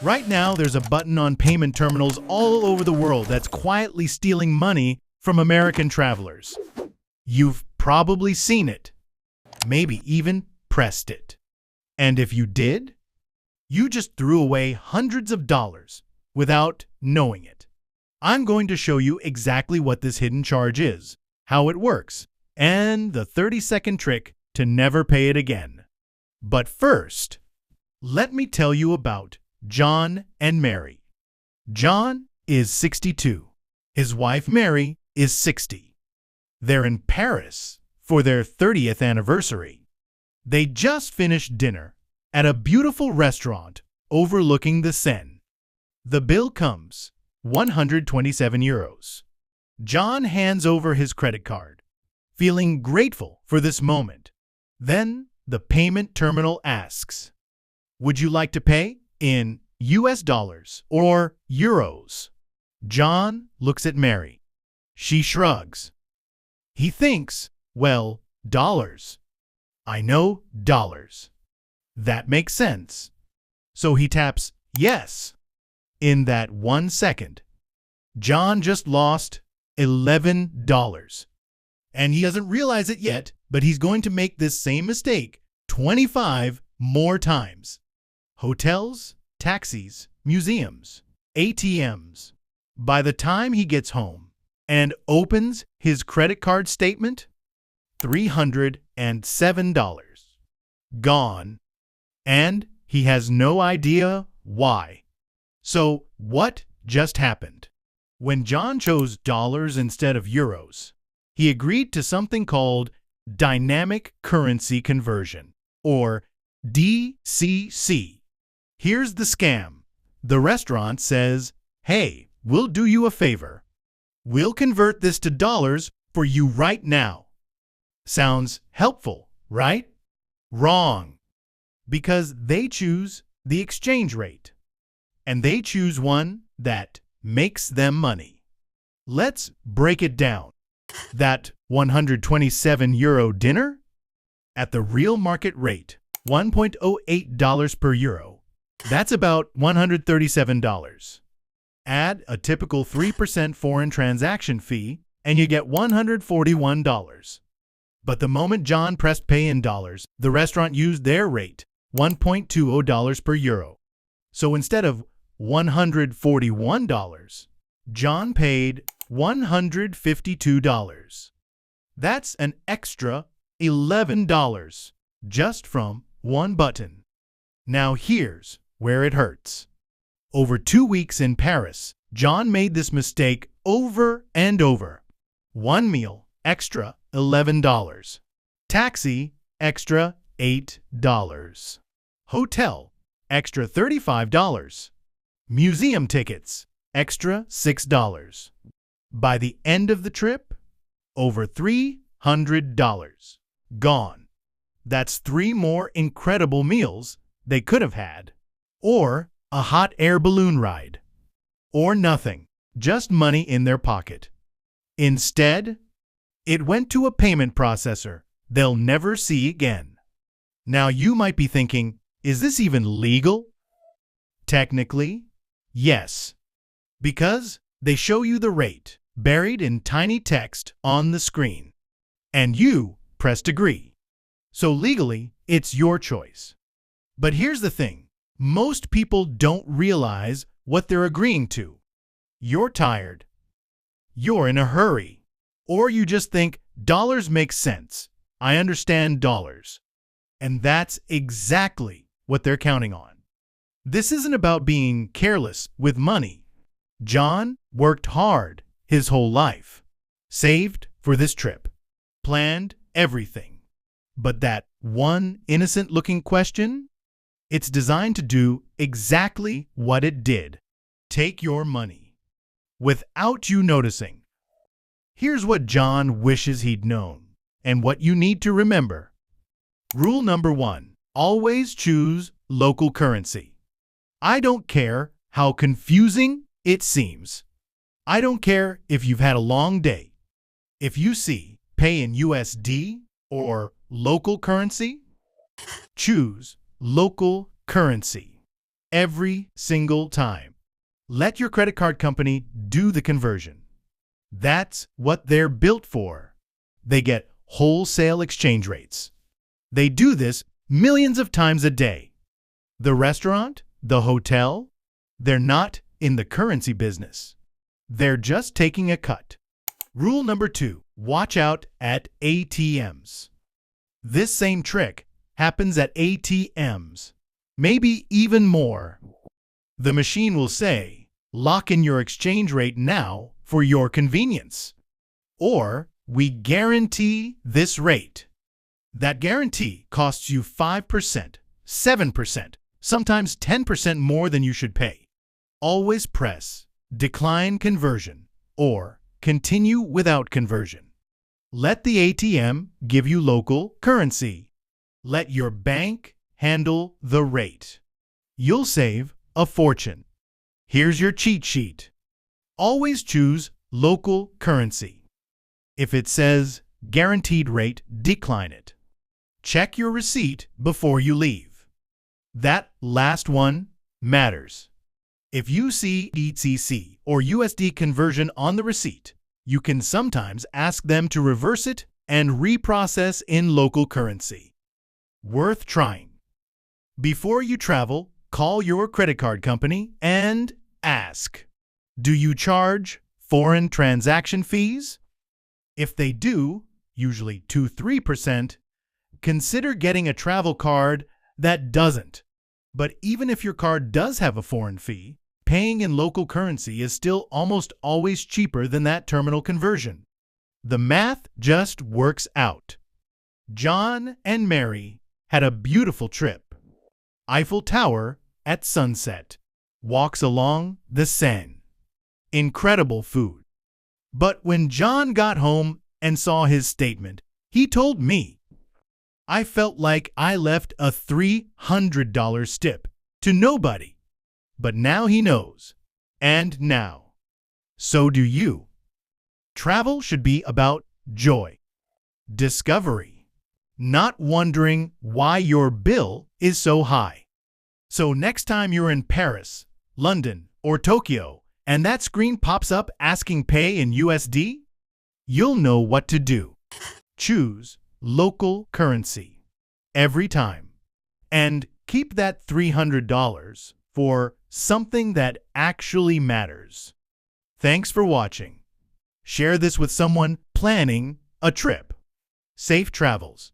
Right now, there's a button on payment terminals all over the world that's quietly stealing money from American travelers. You've probably seen it, maybe even pressed it. And if you did, you just threw away hundreds of dollars without knowing it. I'm going to show you exactly what this hidden charge is, how it works, and the 30-second trick to never pay it again. But first, let me tell you about John and Mary. John is 62. His wife Mary is 60. They're in Paris for their 30th anniversary. They just finished dinner at a beautiful restaurant overlooking the Seine. The bill comes 127 euros. John hands over his credit card, feeling grateful for this moment. Then the payment terminal asks, "Would you like to pay in US dollars or euros?" John looks at Mary. She shrugs. He thinks, well, dollars. I know dollars. That makes sense. So he taps yes. In that 1 second, John just lost $11. And he doesn't realize it yet, but he's going to make this same mistake 25 more times. Hotels, taxis, museums, ATMs. By the time he gets home and opens his credit card statement, $307 gone, and he has no idea why. So what just happened? When John chose dollars instead of euros, he agreed to something called dynamic currency conversion, or DCC. Here's the scam. The restaurant says, "Hey, we'll do you a favor. We'll convert this to dollars for you right now." Sounds helpful, right? Wrong. Because they choose the exchange rate. And they choose one that makes them money. Let's break it down. That 127 euro dinner? At the real market rate, $1.08 per euro. That's about $137. Add a typical 3% foreign transaction fee, and you get $141. But the moment John pressed pay in dollars, the restaurant used their rate, $1.20 per euro. So instead of $141, John paid $152. That's an extra $11 just from one button. Now here's where it hurts. Over 2 weeks in Paris, John made this mistake over and over. One meal, extra $11. Taxi, extra $8. Hotel, extra $35. Museum tickets, extra $6. By the end of the trip, over $300 gone. That's 3 more incredible meals they could have had. Or a hot air balloon ride. Or nothing, just money in their pocket. Instead, it went to a payment processor they'll never see again. Now you might be thinking, is this even legal? Technically, yes. Because they show you the rate buried in tiny text on the screen. And you pressed agree. So legally, it's your choice. But here's the thing. Most people don't realize what they're agreeing to. You're tired. You're in a hurry. Or you just think dollars make sense. I understand dollars. And that's exactly what they're counting on. This isn't about being careless with money. John worked hard his whole life, saved for this trip, planned everything. But that one innocent-looking question, it's designed to do exactly what it did. Take your money without you noticing. Here's what John wishes he'd known and what you need to remember. Rule number 1, always choose local currency. I don't care how confusing it seems. I don't care if you've had a long day. If you see pay in USD or local currency, choose local currency. every single time. Let your credit card company do the conversion. That's what they're built for. They get wholesale exchange rates. They do this millions of times a day. The restaurant, the hotel, they're not in the currency business. They're just taking a cut. Rule number 2, watch out at ATMs. This same trick happens at ATMs, maybe even more. The machine will say, lock in your exchange rate now for your convenience. Or, we guarantee this rate. That guarantee costs you 5%, 7%, sometimes 10% more than you should pay. Always press decline conversion or continue without conversion. Let the ATM give you local currency. Let your bank handle the rate. You'll save a fortune. Here's your cheat sheet. Always choose local currency. If it says guaranteed rate, decline it. Check your receipt before you leave. That last one matters. If you see ETC or USD conversion on the receipt, you can sometimes ask them to reverse it and reprocess in local currency. Worth trying. Before you travel, call your credit card company and ask, do you charge foreign transaction fees? If they do, usually 2-3%, consider getting a travel card that doesn't. But even if your card does have a foreign fee, paying in local currency is still almost always cheaper than that terminal conversion. The math just works out. John and Mary had a beautiful trip. Eiffel Tower at sunset. Walks along the Seine. Incredible food. But when John got home and saw his statement, he told me, I felt like I left a $300 tip to nobody. But now he knows. And now, so do you. Travel should be about joy, discovery, not wondering why your bill is so high. So next time you're in Paris, London, or Tokyo, and that screen pops up asking pay in USD, you'll know what to do. Choose local currency every time. And keep that $300 for something that actually matters. Thanks for watching. Share this with someone planning a trip. Safe travels.